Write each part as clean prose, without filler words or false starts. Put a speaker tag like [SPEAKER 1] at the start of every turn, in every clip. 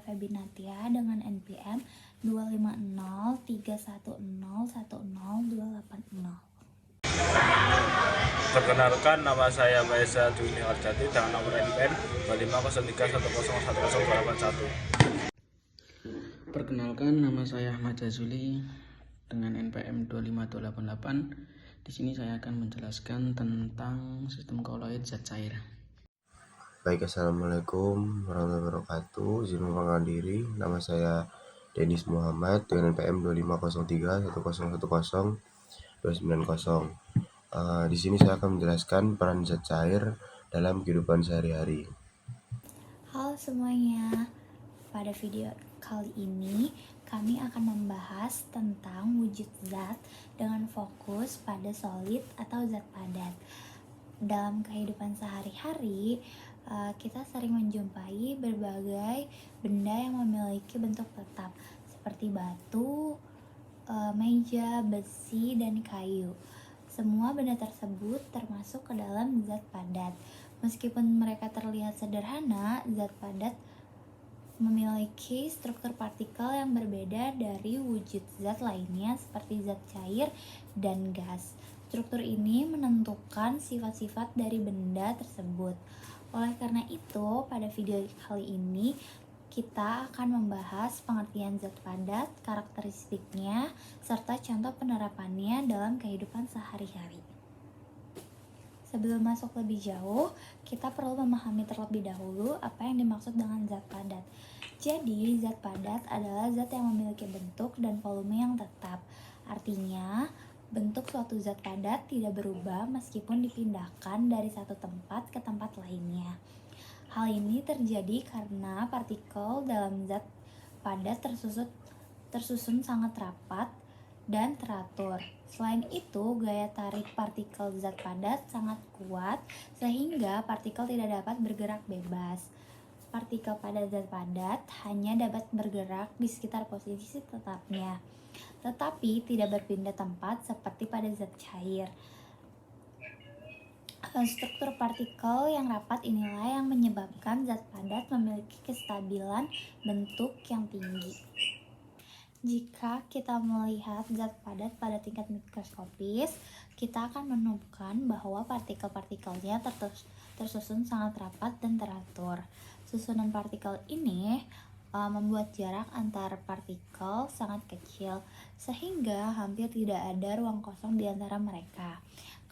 [SPEAKER 1] Febinatia dengan NPM 25031010280.
[SPEAKER 2] Perkenalkan, nama saya Maesa Dwi Harjati dengan nomor NPM 25031011081.
[SPEAKER 3] Perkenalkan, nama saya Ahmad Jazuli dengan NPM 25288. Di sini saya akan menjelaskan tentang sistem koloid zat cair.
[SPEAKER 4] Baik, assalamualaikum warahmatullahi wabarakatuh. Izin memperkenalkan diri, nama saya Denis Muhammad dengan NPM 25031010290. Di sini saya akan menjelaskan peran zat cair dalam kehidupan sehari-hari.
[SPEAKER 1] Halo semuanya, pada video kali ini kami akan membahas tentang wujud zat dengan fokus pada solid atau zat padat. Dalam kehidupan sehari-hari, kita sering menjumpai berbagai benda yang memiliki bentuk tetap seperti batu, meja, besi, dan kayu. Semua benda tersebut termasuk ke dalam zat padat. Meskipun mereka terlihat sederhana, zat padat memiliki struktur partikel yang berbeda dari wujud zat lainnya seperti zat cair dan gas. Struktur ini menentukan sifat-sifat dari benda tersebut. Oleh karena itu, pada video kali ini kita akan membahas pengertian zat padat, karakteristiknya, serta contoh penerapannya dalam kehidupan sehari-hari. Sebelum masuk lebih jauh, kita perlu memahami terlebih dahulu apa yang dimaksud dengan zat padat. Jadi, zat padat adalah zat yang memiliki bentuk dan volume yang tetap. Artinya, bentuk suatu zat padat tidak berubah meskipun dipindahkan dari satu tempat ke tempat lainnya. Hal ini terjadi karena partikel dalam zat padat tersusun sangat rapat dan teratur. Selain itu, gaya tarik partikel zat padat sangat kuat sehingga partikel tidak dapat bergerak bebas. Partikel pada zat padat hanya dapat bergerak di sekitar posisi tetapnya, tetapi tidak berpindah tempat seperti pada zat cair. Struktur partikel yang rapat inilah yang menyebabkan zat padat memiliki kestabilan bentuk yang tinggi. Jika kita melihat zat padat pada tingkat mikroskopis, kita akan menemukan bahwa partikel-partikelnya tersusun sangat rapat dan teratur. Susunan partikel ini membuat jarak antar partikel sangat kecil, sehingga hampir tidak ada ruang kosong di antara mereka.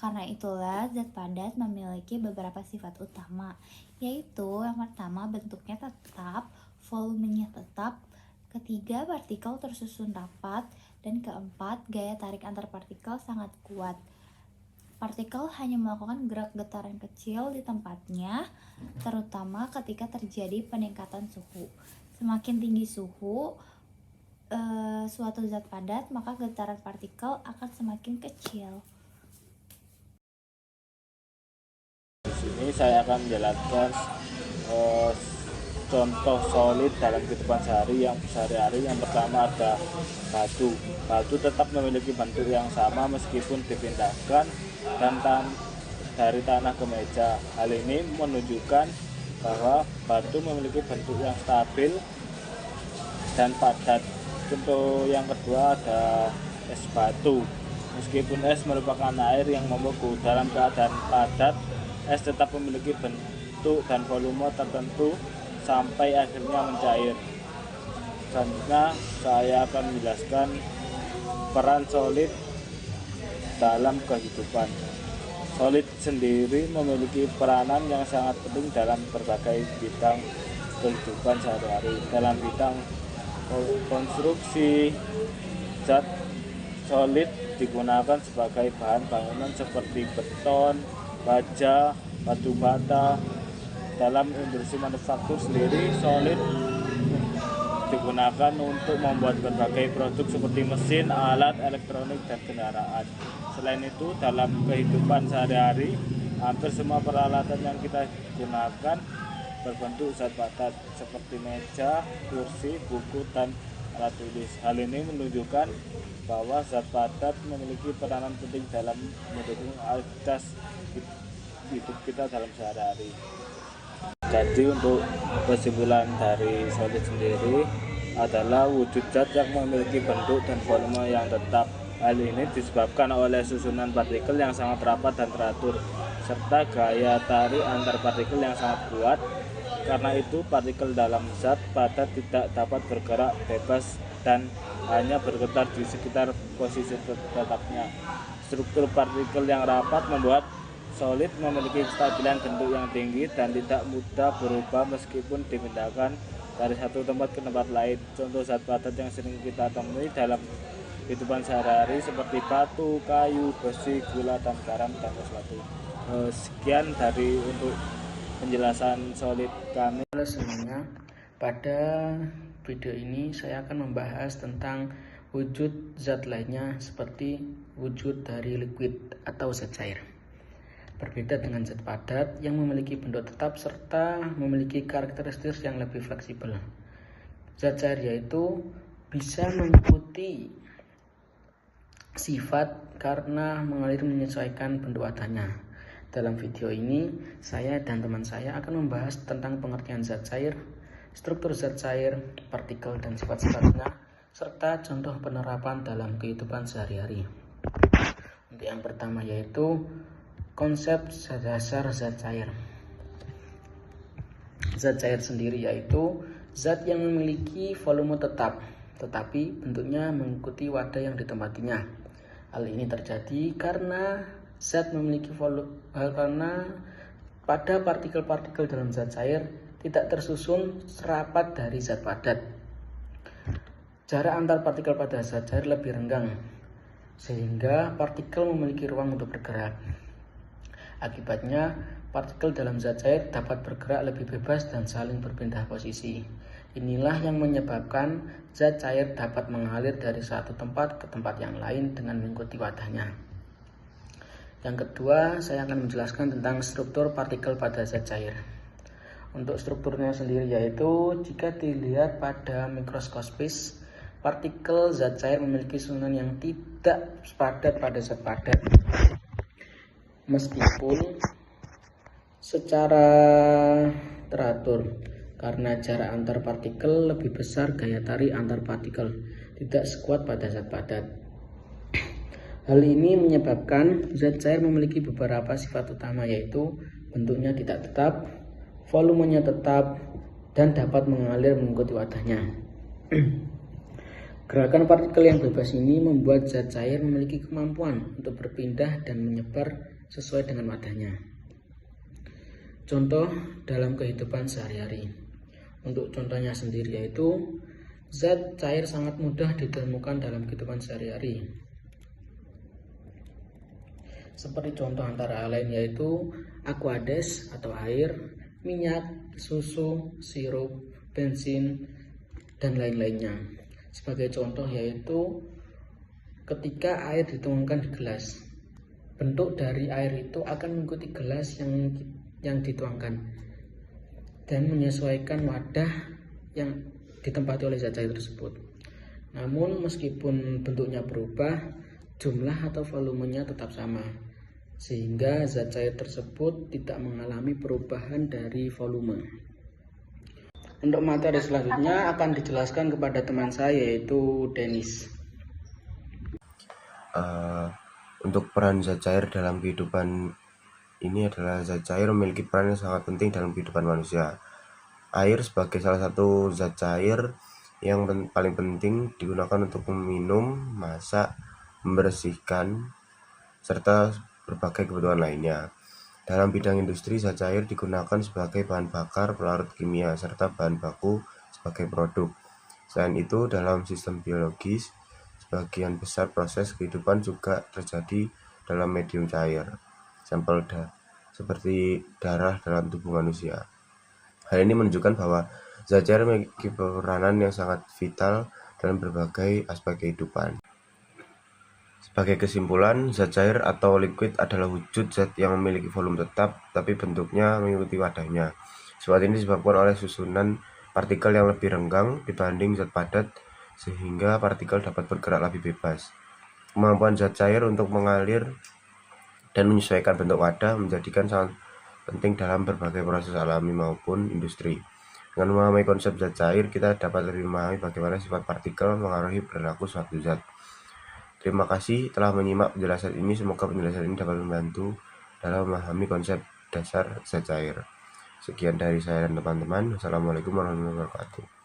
[SPEAKER 1] Karena itulah zat padat memiliki beberapa sifat utama, yaitu yang pertama bentuknya tetap, volumenya tetap, ketiga partikel tersusun rapat, dan keempat gaya tarik antar partikel sangat kuat. Partikel hanya melakukan gerak getaran kecil di tempatnya, terutama ketika terjadi peningkatan suhu. Semakin tinggi suhu suatu zat padat, maka getaran partikel akan semakin kecil.
[SPEAKER 2] Di sini saya akan menjelaskan contoh solid dalam kehidupan sehari-hari. Yang pertama ada batu. Batu tetap memiliki bentuk yang sama meskipun dipindahkan dari tanah ke meja. Hal ini menunjukkan bahwa batu memiliki bentuk yang stabil dan padat. Contoh yang kedua ada es batu. Meskipun es merupakan air yang membeku, dalam keadaan padat, es tetap memiliki bentuk dan volume tertentu sampai akhirnya mencair. Selanjutnya saya akan menjelaskan peran solid dalam kehidupan. Solid sendiri memiliki peranan yang sangat penting dalam berbagai bidang kehidupan sehari-hari. Dalam bidang konstruksi, zat solid digunakan sebagai bahan bangunan seperti beton, baja, batu bata. Dalam industri manufaktur sendiri, solid digunakan untuk membuat berbagai produk seperti mesin, alat, elektronik, dan kendaraan. Selain itu, dalam kehidupan sehari-hari, hampir semua peralatan yang kita gunakan berbentuk zat padat seperti meja, kursi, buku, dan alat tulis. Hal ini menunjukkan bahwa zat padat memiliki peranan penting dalam mendukung aktivitas hidup kita dalam sehari-hari. Jadi untuk kesimpulan dari solid sendiri adalah wujud zat yang memiliki bentuk dan volume yang tetap. Hal ini disebabkan oleh susunan partikel yang sangat rapat dan teratur, serta gaya tarik antar partikel yang sangat kuat. Karena itu, partikel dalam zat padat tidak dapat bergerak bebas dan hanya bergetar di sekitar posisi tetapnya. Struktur partikel yang rapat membuat solid memiliki kestabilan bentuk yang tinggi dan tidak mudah berubah meskipun dipindahkan dari satu tempat ke tempat lain. Contoh zat padat yang sering kita temui dalam kehidupan sehari-hari seperti batu, kayu, besi, gula, dan garam, dan sesuatu. Sekian dari untuk penjelasan solid kami.
[SPEAKER 3] Halo semuanya, pada video ini saya akan membahas tentang wujud zat lainnya seperti wujud dari liquid atau zat cair. Berbeda dengan zat padat yang memiliki bentuk tetap serta memiliki karakteristik yang lebih fleksibel. Zat cair yaitu bisa mengikuti sifat karena mengalir menyesuaikan bentuk wadahnya. Dalam video ini, saya dan teman saya akan membahas tentang pengertian zat cair, struktur zat cair, partikel dan sifat-sifatnya, serta contoh penerapan dalam kehidupan sehari-hari. Untuk yang pertama yaitu konsep dasar zat cair. Zat cair sendiri yaitu zat yang memiliki volume tetap, tetapi bentuknya mengikuti wadah yang ditempatinya. Hal ini terjadi karena zat memiliki volume karena pada partikel-partikel dalam zat cair tidak tersusun serapat dari zat padat. Jarak antar partikel pada zat cair lebih renggang, sehingga partikel memiliki ruang untuk bergerak. Akibatnya, partikel dalam zat cair dapat bergerak lebih bebas dan saling berpindah posisi. Inilah yang menyebabkan zat cair dapat mengalir dari satu tempat ke tempat yang lain dengan mengikuti wadahnya. Yang kedua, saya akan menjelaskan tentang struktur partikel pada zat cair. Untuk strukturnya sendiri yaitu, jika dilihat pada mikroskopis, partikel zat cair memiliki susunan yang tidak sepadat pada zat padat. Meskipun secara teratur, karena jarak antar partikel lebih besar, gaya tarik antar partikel tidak sekuat pada zat padat. Hal ini menyebabkan zat cair memiliki beberapa sifat utama yaitu bentuknya tidak tetap, volumenya tetap, dan dapat mengalir mengikuti wadahnya. Gerakan partikel yang bebas ini membuat zat cair memiliki kemampuan untuk berpindah dan menyebar sesuai dengan wadahnya. Contoh dalam kehidupan sehari-hari. Untuk contohnya sendiri yaitu zat cair sangat mudah ditemukan dalam kehidupan sehari-hari. Seperti contoh antara lain yaitu aqueous atau air, minyak, susu, sirup, bensin, dan lain-lainnya. Sebagai contoh yaitu ketika air dituangkan di gelas, bentuk dari air itu akan mengikuti gelas yang dituangkan dan menyesuaikan wadah yang ditempati oleh zat cair tersebut. Namun meskipun bentuknya berubah, jumlah atau volumenya tetap sama, sehingga zat cair tersebut tidak mengalami perubahan dari volume. Untuk materi selanjutnya akan dijelaskan kepada teman saya yaitu Denis.
[SPEAKER 4] Untuk peran zat cair dalam kehidupan ini adalah zat cair memiliki peran yang sangat penting dalam kehidupan manusia. Air sebagai salah satu zat cair yang paling penting digunakan untuk meminum, masak, membersihkan, serta berbagai kebutuhan lainnya. Dalam bidang industri, zat cair digunakan sebagai bahan bakar, pelarut kimia, serta bahan baku sebagai produk. Selain itu, dalam sistem biologis, sebagian besar proses kehidupan juga terjadi dalam medium cair, sampel seperti darah dalam tubuh manusia. Hal ini menunjukkan bahwa zat cair memiliki peranan yang sangat vital dalam berbagai aspek kehidupan. Sebagai kesimpulan, zat cair atau liquid adalah wujud zat yang memiliki volume tetap, tapi bentuknya mengikuti wadahnya. Sifat ini disebabkan oleh susunan partikel yang lebih renggang dibanding zat padat, sehingga partikel dapat bergerak lebih bebas. Kemampuan zat cair untuk mengalir dan menyesuaikan bentuk wadah menjadikan sangat penting dalam berbagai proses alami maupun industri. Dengan memahami konsep zat cair, kita dapat lebih memahami bagaimana sifat partikel mengaruhi perilaku suatu zat. Terima kasih telah menyimak penjelasan ini. Semoga penjelasan ini dapat membantu dalam memahami konsep dasar zat cair. Sekian dari saya dan teman-teman. Wassalamualaikum warahmatullahi wabarakatuh.